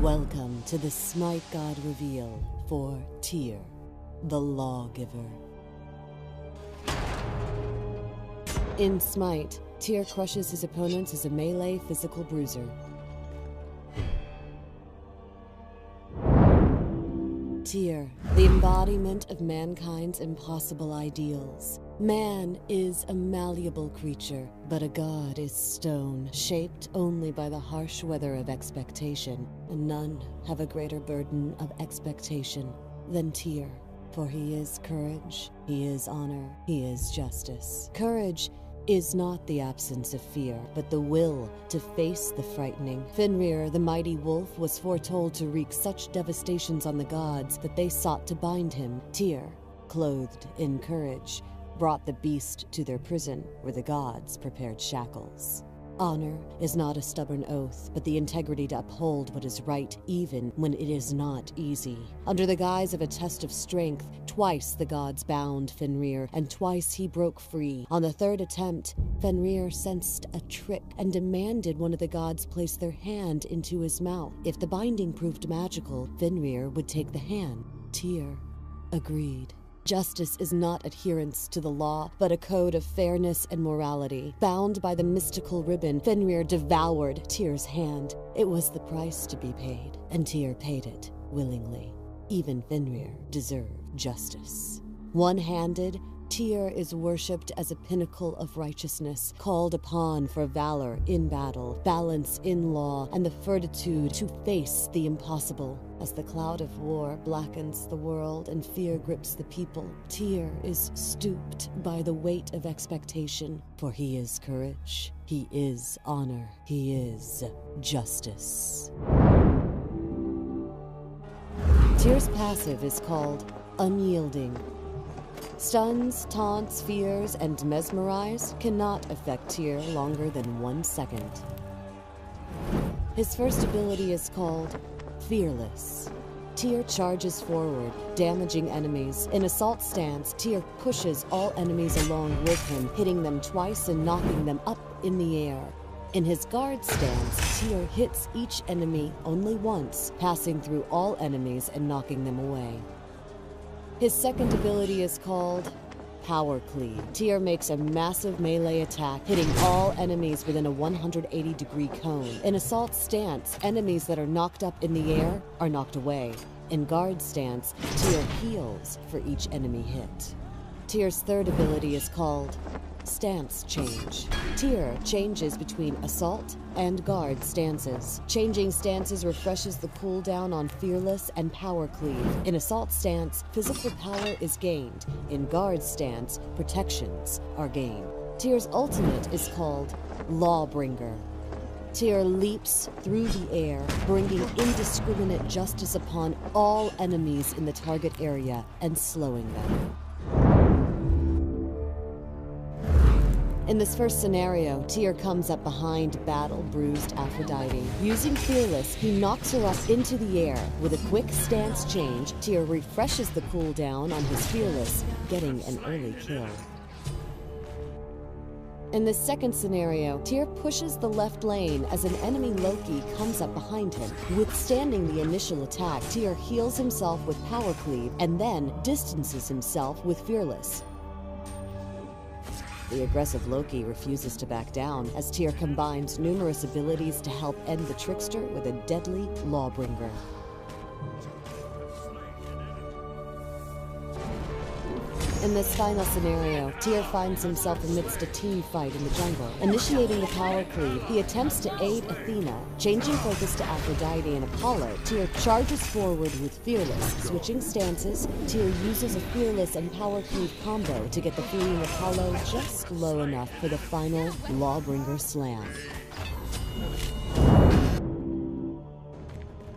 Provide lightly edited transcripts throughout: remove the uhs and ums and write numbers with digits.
Welcome to the SMITE God reveal for Tyr, the Lawgiver. In SMITE, Tyr crushes his opponents as a melee physical bruiser. Tyr, the embodiment of mankind's impossible ideals. Man is a malleable creature, but a god is stone, shaped only by the harsh weather of expectation, and none have a greater burden of expectation than Tyr. For he is courage, he is honor, he is justice. Courage is not the absence of fear, but the will to face the frightening. Fenrir, the mighty wolf, was foretold to wreak such devastations on the gods that they sought to bind him. Tyr, clothed in courage, brought the beast to their prison, where the gods prepared shackles. Honor is not a stubborn oath, but the integrity to uphold what is right even when it is not easy. Under the guise of a test of strength, twice the gods bound Fenrir, and twice he broke free. On the third attempt, Fenrir sensed a trick and demanded one of the gods place their hand into his mouth. If the binding proved magical, Fenrir would take the hand. Tyr agreed. Justice is not adherence to the law, but a code of fairness and morality. Bound by the mystical ribbon, Fenrir devoured Tyr's hand. It was the price to be paid, and Tyr paid it willingly. Even Fenrir deserved justice. One-handed, Tyr is worshipped as a pinnacle of righteousness, called upon for valor in battle, balance in law, and the fortitude to face the impossible. As the cloud of war blackens the world and fear grips the people, Tyr is stooped by the weight of expectation, for he is courage, he is honor, he is justice. Tyr's passive is called Unyielding. Stuns, taunts, fears, and mesmerize cannot affect Tyr longer than 1 second. His first ability is called Fearless. Tyr charges forward, damaging enemies. In assault stance, Tyr pushes all enemies along with him, hitting them twice and knocking them up in the air. In his guard stance, Tyr hits each enemy only once, passing through all enemies and knocking them away. His second ability is called Power Cleave. Tyr makes a massive melee attack, hitting all enemies within a 180-degree cone. In assault stance, enemies that are knocked up in the air are knocked away. In guard stance, Tyr heals for each enemy hit. Tyr's third ability is called Stance Change. Tyr changes between assault and guard stances. Changing stances refreshes the cooldown on Fearless and Power Cleave. In assault stance, physical power is gained. In guard stance, protections are gained. Tyr's ultimate is called Lawbringer. Tyr leaps through the air, bringing indiscriminate justice upon all enemies in the target area and slowing them. In this first scenario, Tyr comes up behind battle-bruised Aphrodite. Using Fearless, he knocks her up into the air. With a quick stance change, Tyr refreshes the cooldown on his Fearless, getting an early kill. In the second scenario, Tyr pushes the left lane as an enemy Loki comes up behind him. Withstanding the initial attack, Tyr heals himself with Power Cleave and then distances himself with Fearless. The aggressive Loki refuses to back down as Tyr combines numerous abilities to help end the trickster with a deadly Lawbringer. In this final scenario, Tyr finds himself amidst a team fight in the jungle. Initiating the Power Cleave, he attempts to aid Athena. Changing focus to Aphrodite and Apollo, Tyr charges forward with Fearless. Switching stances, Tyr uses a Fearless and Power Cleave combo to get the fleeing Apollo just low enough for the final Lawbringer slam.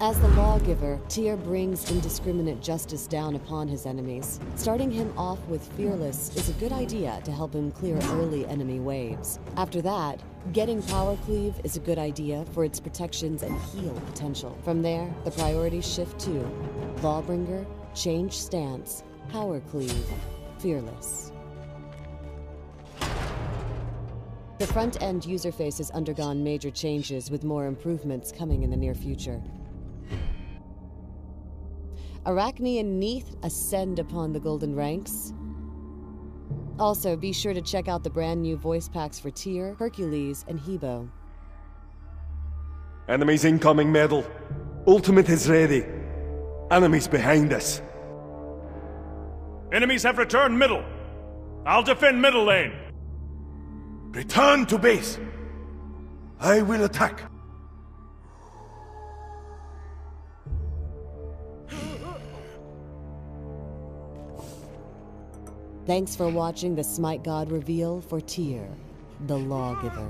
As the Lawgiver, Tyr brings indiscriminate justice down upon his enemies. Starting him off with Fearless is a good idea to help him clear early enemy waves. After that, getting Power Cleave is a good idea for its protections and heal potential. From there, the priorities shift to Lawbringer, Change Stance, Power Cleave, Fearless. The front-end user face has undergone major changes with more improvements coming in the near future. Arachne and Neith ascend upon the golden ranks. Also, be sure to check out the brand new voice packs for Tyr, Hercules, and Hebo. Enemies incoming, Medal. Ultimate is ready. Enemies behind us. Enemies have returned middle. I'll defend middle lane. Return to base. I will attack. Thanks for watching the SMITE God reveal for Tyr, the Lawgiver.